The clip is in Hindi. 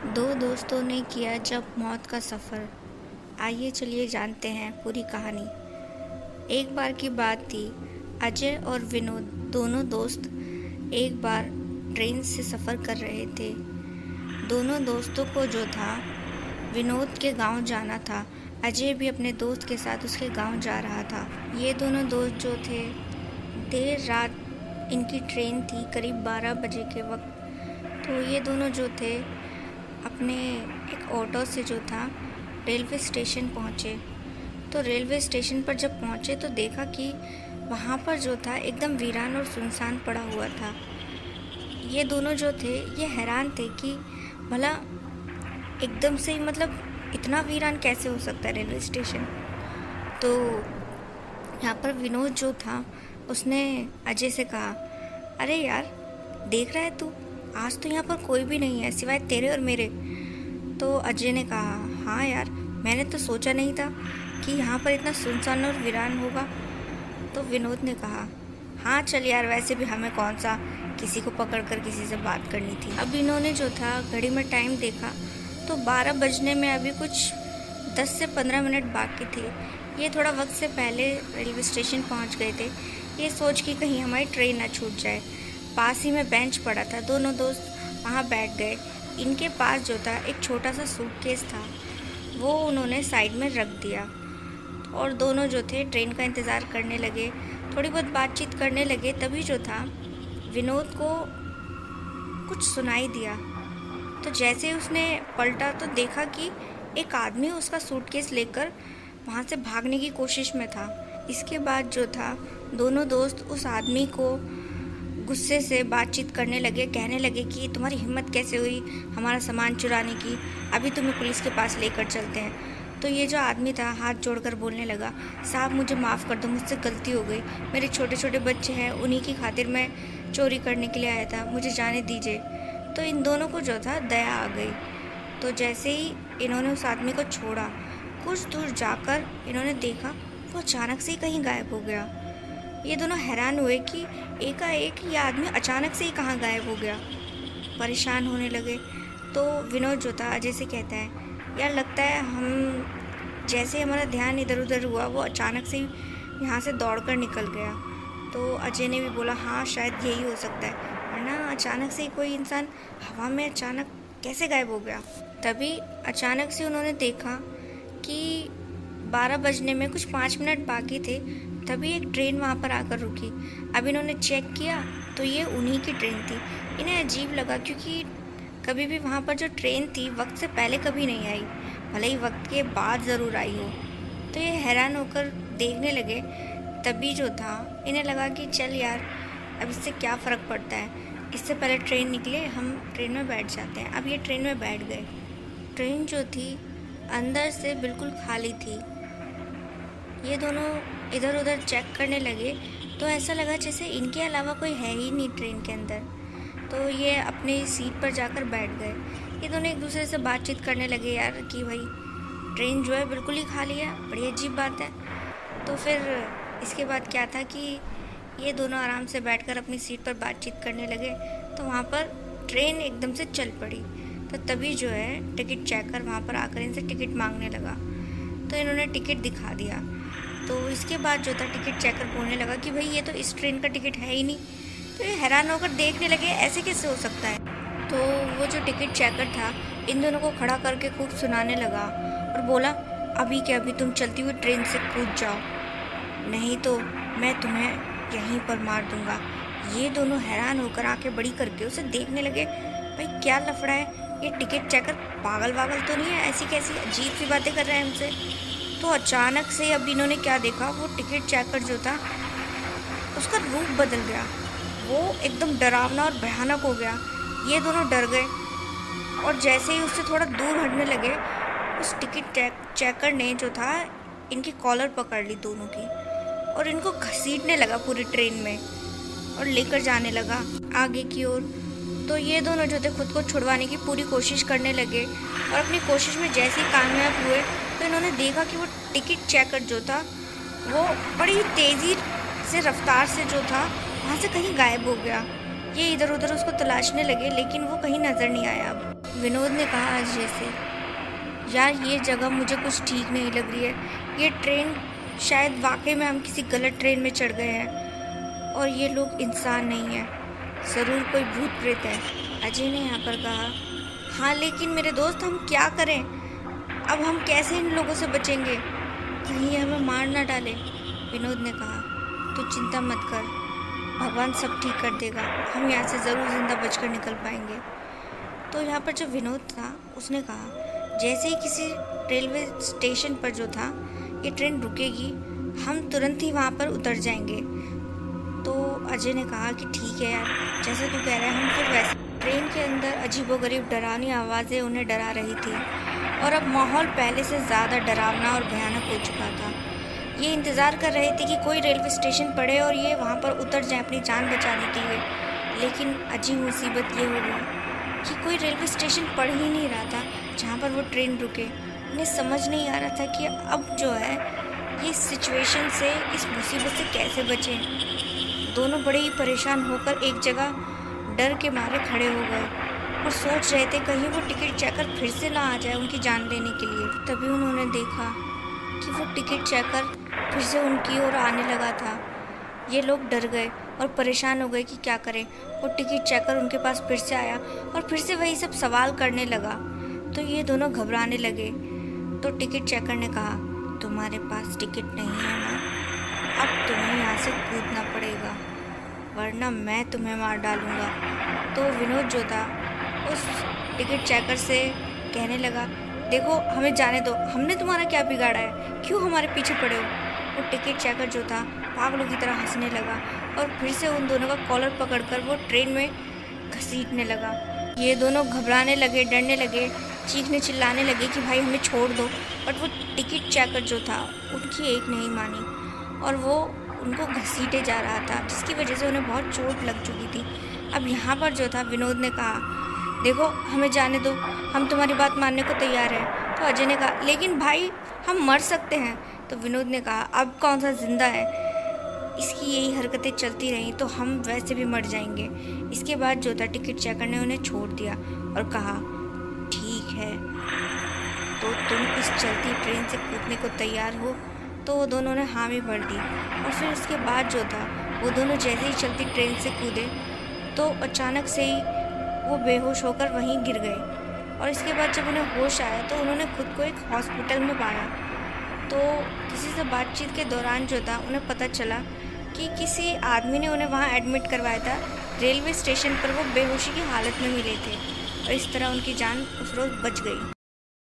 दो दोस्तों ने किया जब मौत का सफ़र। आइए चलिए जानते हैं पूरी कहानी। एक बार की बात थी। अजय और विनोद दोनों दोस्त एक बार ट्रेन से सफ़र कर रहे थे। दोनों दोस्तों को जो था विनोद के गांव जाना था। अजय भी अपने दोस्त के साथ उसके गांव जा रहा था। ये दोनों दोस्त जो थे, देर रात इनकी ट्रेन थी, करीब 12 बजे के वक्त। तो ये दोनों जो थे अपने एक ऑटो से जो था रेलवे स्टेशन पहुँचे। तो रेलवे स्टेशन पर जब पहुँचे तो देखा कि वहाँ पर जो था एकदम वीरान और सुनसान पड़ा हुआ था। ये दोनों जो थे ये हैरान थे कि भला एकदम से ही इतना वीरान कैसे हो सकता है रेलवे स्टेशन। तो यहाँ पर विनोद जो था उसने अजय से कहा, अरे यार, देख रहा है तू, आज तो यहाँ पर कोई भी नहीं है सिवाय तेरे और मेरे। तो अजय ने कहा, हाँ यार, मैंने तो सोचा नहीं था कि यहाँ पर इतना सुनसान और वीरान होगा। तो विनोद ने कहा, हाँ चल यार, वैसे भी हमें कौन सा किसी को पकड़कर किसी से बात करनी थी। अब इन्होंने जो था घड़ी में टाइम देखा तो 12 बजने में अभी कुछ 10 से 15 मिनट बाकी थे। ये थोड़ा वक्त से पहले रेलवे स्टेशन पहुँच गए थे, ये सोच कि कहीं हमारी ट्रेन ना छूट जाए। पास ही में बेंच पड़ा था, दोनों दोस्त वहाँ बैठ गए। इनके पास जो था एक छोटा सा सूटकेस था, वो उन्होंने साइड में रख दिया और दोनों जो थे ट्रेन का इंतज़ार करने लगे। थोड़ी बहुत बातचीत करने लगे। तभी जो था विनोद को कुछ सुनाई दिया। तो जैसे ही उसने पलटा तो देखा कि एक आदमी उसका सूटकेस लेकर वहाँ से भागने की कोशिश में था। इसके बाद जो था दोनों दोस्त उस आदमी को गुस्से से बातचीत करने लगे, कहने लगे कि तुम्हारी हिम्मत कैसे हुई हमारा सामान चुराने की, अभी तुम्हें पुलिस के पास लेकर चलते हैं। तो ये जो आदमी था हाथ जोड़कर बोलने लगा, साहब मुझे माफ़ कर दो, मुझसे गलती हो गई, मेरे छोटे छोटे बच्चे हैं, उन्हीं की खातिर मैं चोरी करने के लिए आया था, मुझे जाने दीजिए। तो इन दोनों को जो था दया आ गई। तो जैसे ही इन्होंने उस आदमी को छोड़ा, कुछ दूर जाकर इन्होंने देखा वो अचानक से ही कहीं गायब हो गया। ये दोनों हैरान हुए कि एकाएक ये आदमी अचानक से ही कहाँ गायब हो गया। परेशान होने लगे। तो विनोद जो था अजय से कहता है, यार लगता है हम जैसे हमारा ध्यान इधर उधर हुआ वो अचानक से ही यहाँ से दौड़कर निकल गया। तो अजय ने भी बोला, हाँ शायद यही हो सकता है, वरना अचानक से ही कोई इंसान हवा में अचानक कैसे गायब हो गया। तभी अचानक से उन्होंने देखा कि 12 बजने में कुछ 5 मिनट बाकी थे। तभी एक ट्रेन वहाँ पर आकर रुकी। अब इन्होंने चेक किया तो ये उन्हीं की ट्रेन थी। इन्हें अजीब लगा क्योंकि कभी भी वहाँ पर जो ट्रेन थी वक्त से पहले कभी नहीं आई, भले ही वक्त के बाद ज़रूर आई हो। तो ये हैरान होकर देखने लगे। तभी जो था इन्हें लगा कि चल यार, अब इससे क्या फ़र्क पड़ता है, इससे पहले ट्रेन निकले, हम ट्रेन में बैठ जाते हैं। अब ये ट्रेन में बैठ गए। ट्रेन जो थी अंदर से बिल्कुल खाली थी। ये दोनों इधर उधर चेक करने लगे तो ऐसा लगा जैसे इनके अलावा कोई है ही नहीं ट्रेन के अंदर। तो ये अपनी सीट पर जाकर बैठ गए। ये दोनों एक दूसरे से बातचीत करने लगे, यार कि भाई ट्रेन जो है बिल्कुल ही खाली है, बड़ी अजीब बात है। तो फिर इसके बाद क्या था कि ये दोनों आराम से बैठकर अपनी सीट पर बातचीत करने लगे। तो वहाँ पर ट्रेन एकदम से चल पड़ी। तो तभी जो है टिकट चेकर वहाँ पर आकर इनसे टिकट मांगने लगा। तो इन्होंने टिकट दिखा दिया। तो इसके बाद जो था टिकट चेकर बोलने लगा कि भाई ये तो इस ट्रेन का टिकट है ही नहीं। तो ये हैरान होकर देखने लगे, ऐसे कैसे हो सकता है। तो वो जो टिकट चेकर था इन दोनों को खड़ा करके खूब सुनाने लगा और बोला, अभी के अभी तुम चलती हुई ट्रेन से कूद जाओ, नहीं तो मैं तुम्हें यहीं पर मार दूंगा। ये दोनों हैरान होकर आंखें बड़ी करके उसे देखने लगे, भाई क्या लफड़ा है, ये टिकट चेकर पागल वागल तो नहीं है, ऐसी कैसी अजीब सी बातें कर रहा है हमसे। तो अचानक से अब इन्होंने क्या देखा, वो टिकट चेकर जो था उसका रूप बदल गया, वो एकदम डरावना और भयानक हो गया। ये दोनों डर गए और जैसे ही उससे थोड़ा दूर हटने लगे, उस टिकट चेकर ने जो था इनकी कॉलर पकड़ ली दोनों की और इनको घसीटने लगा पूरी ट्रेन में और लेकर जाने लगा आगे की ओर। तो ये दोनों जो थे खुद को छुड़वाने की पूरी कोशिश करने लगे और अपनी कोशिश में जैसे ही कामयाब हुए तो इन्होंने देखा कि वो टिकट चेकर जो था वो बड़ी तेज़ी से रफ्तार से जो था वहाँ से कहीं गायब हो गया। ये इधर उधर उसको तलाशने लगे लेकिन वो कहीं नज़र नहीं आया। अब विनोद ने कहा अजय से, यार ये जगह मुझे कुछ ठीक नहीं लग रही है। ये ट्रेन, शायद वाकई में हम किसी गलत ट्रेन में चढ़ गए हैं और ये लोग इंसान नहीं है, ज़रूर कोई भूत प्रेत है। अजय ने यहाँ पर कहा, हाँ लेकिन मेरे दोस्त हम क्या करें? अब हम कैसे इन लोगों से बचेंगे? कहीं हमें मार ना डाले। विनोद ने कहा, तू चिंता मत कर, भगवान सब ठीक कर देगा, हम यहाँ से ज़रूर ज़िंदा बचकर निकल पाएंगे। तो यहाँ पर जो विनोद था उसने कहा, जैसे ही किसी रेलवे स्टेशन पर जो था ये ट्रेन रुकेगी, हम तुरंत ही वहाँ पर उतर जाएंगे। तो अजय ने कहा कि ठीक है यार, जैसे तू कह रहा है हम फिर वैसे। ट्रेन के अंदर अजीबोगरीब डरावनी आवाज़ें उन्हें डरा रही थी और अब माहौल पहले से ज़्यादा डरावना और भयानक हो चुका था। ये इंतज़ार कर रहे थे कि कोई रेलवे स्टेशन पड़े और ये वहाँ पर उतर जाए अपनी जान बचाने के लिए। लेकिन अजीब मुसीबत ये हो गई कि कोई रेलवे स्टेशन पड़ ही नहीं रहा था जहाँ पर वो ट्रेन रुके। उन्हें समझ नहीं आ रहा था कि अब जो है ये सिचुएशन से, इस मुसीबत से कैसे बचें। दोनों बड़े ही परेशान होकर एक जगह डर के मारे खड़े हो गए और सोच रहे थे कहीं वो टिकट चेकर फिर से ना आ जाए उनकी जान लेने के लिए। तभी उन्होंने देखा कि वो टिकट चेकर फिर से उनकी ओर आने लगा था। ये लोग डर गए और परेशान हो गए कि क्या करें। वो टिकट चेकर उनके पास फिर से आया और फिर से वही सब सवाल करने लगा। तो ये दोनों घबराने लगे। तो टिकट चेकर ने कहा, तुम्हारे पास टिकट नहीं है ना, अब तुम्हें यहाँ से कूदना पड़ेगा वरना मैं तुम्हें मार डालूँगा। तो विनोद जो था उस टिकट चेकर से कहने लगा, देखो हमें जाने दो, हमने तुम्हारा क्या बिगाड़ा है, क्यों हमारे पीछे पड़े हो। वो टिकट चेकर जो था पागलों की तरह हंसने लगा और फिर से उन दोनों का कॉलर पकड़कर वो ट्रेन में घसीटने लगा। ये दोनों घबराने लगे, डरने लगे, चीखने चिल्लाने लगे कि भाई हमें छोड़ दो। बट वो टिकट चेकर जो था उनकी एक नहीं मानी और वो उनको घसीटे जा रहा था, जिसकी वजह से उन्हें बहुत चोट लग चुकी थी। अब यहाँ पर जो था विनोद ने कहा, देखो हमें जाने दो, हम तुम्हारी बात मानने को तैयार हैं। तो अजय ने कहा, लेकिन भाई हम मर सकते हैं। तो विनोद ने कहा, अब कौन सा जिंदा है, इसकी यही हरकतें चलती रहीं तो हम वैसे भी मर जाएंगे। इसके बाद जो था टिकट चेकर ने उन्हें छोड़ दिया और कहा, ठीक है तो तुम इस चलती ट्रेन से कूदने को तैयार हो। तो वो दोनों ने हामी भर दी और फिर उसके बाद जो था वो दोनों जैसे ही चलती ट्रेन से कूदे तो अचानक से ही वो बेहोश होकर वहीं गिर गए। और इसके बाद जब उन्हें होश आया तो उन्होंने खुद को एक हॉस्पिटल में पाया। तो किसी से बातचीत के दौरान जो था उन्हें पता चला कि किसी आदमी ने उन्हें वहाँ एडमिट करवाया था। रेलवे स्टेशन पर वो बेहोशी की हालत में मिले थे और इस तरह उनकी जान उस रोज़ बच गई।